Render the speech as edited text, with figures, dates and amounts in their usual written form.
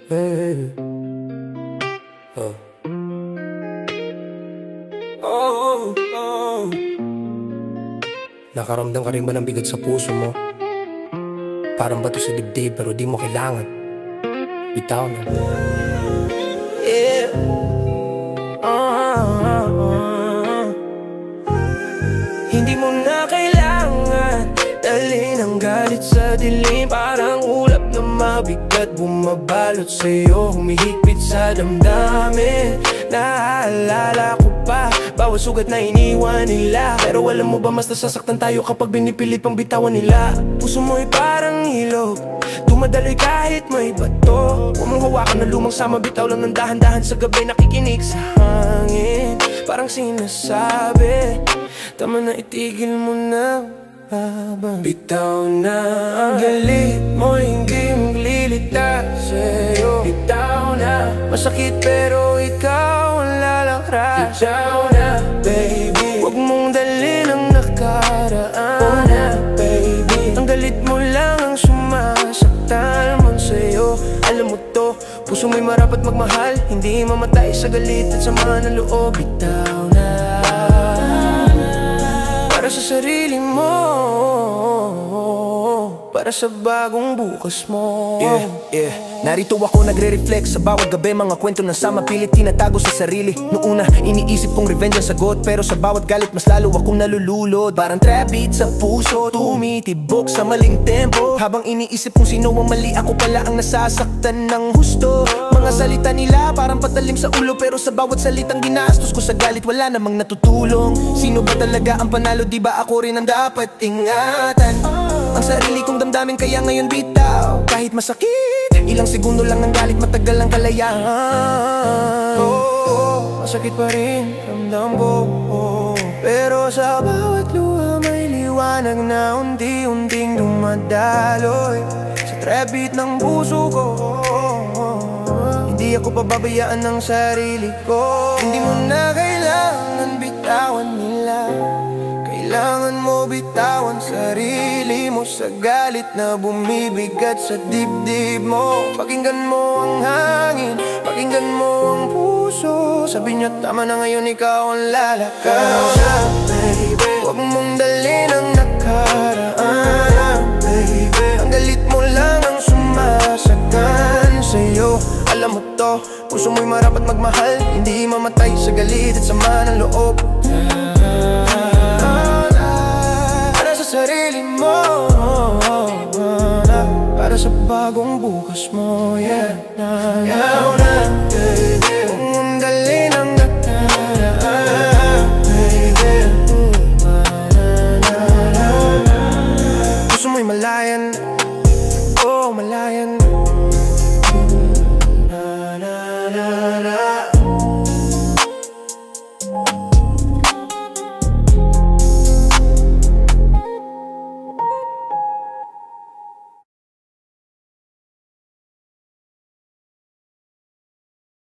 Hey. Oh, oh. Nakaramdam ka rin ba ng bigat sa puso mo? Parang bato sa dibdib pero di mo kailangan. Bitaw na. Yeah. Hindi mo na kailangan dalhin ang galit sa dilim. Parang ulap na mabigat bumabalot sa'yo, humihigpit sa damdamin. Naaalala ko pa bawat sugat na iniwan nila. Pero alam mo ba mas nasasaktan tayo kapag binipilit pang bitawan nila. Puso mo'y parang ilog, dumadaloy kahit may bato. Huwag mong hawakan na lumang sama, bitaw lang ng dahan-dahan sa gabi. Nakikinig sa hangin, parang sinasabi, tama na, itigil mo na. Bitaw na ang galit mo, hindi maglilita sa'yo. Bitaw na, masakit pero ikaw ang lalakras. Bitaw na, baby, huwag mong dalhin ang nakaraan na, baby. Ang galit mo lang ang sumasaktan mo sa'yo. Alam mo to, puso mo'y marapat magmahal, hindi mamatay sa galit at sama ng loob. Bitaw na, para sa sarili mo, para sa bagong bukas mo. Narito ako nagre-reflect sa bawat gabi. Mga kwento ng sama, pilit tinatago sa sarili. Noong una, iniisip kong revenge ang sagot, pero sa bawat galit mas lalo akong nalululod. Parang trap beat sa puso, tumitibok sa maling tempo. Habang iniisip kung sino ang mali, ako pala ang nasasaktan ng husto. Mga salita nila parang patalim sa ulo, pero sa bawat salitang ginastos ko sa galit, wala namang natutulong. Sino ba talaga ang panalo? Di ba ako rin ang dapat ingatan ang sarili kong damdamin, kaya ngayon bitaw. Kahit masakit, ilang segundo lang ang galit, matagal ang kalayaan. Masakit pa rin ramdam ko, pero sa bawat luha may liwanag na unti-unting dumadaloy sa trap beat ng puso ko. Hindi ako pababayaan ng sarili ko. Hindi mo na kailangan bitawan nila, kailangan mo bitawan sarili mo sa galit na bumibigat sa dibdib mo. Pakinggan mo ang hangin, pakinggan mo ang puso. Sabi niya tama na, ngayon ikaw ang lalakas. Baby, huwag mong dalhin ang nakaraan, baby. Ang galit mo lang ang sumasaktan sa'yo. Alam mo to, puso mo'y marapat magmahal, hindi mamatay sa galit at sama ng loob. Sarili mo, para sa bagong bukas mo, yeah. Yaw na,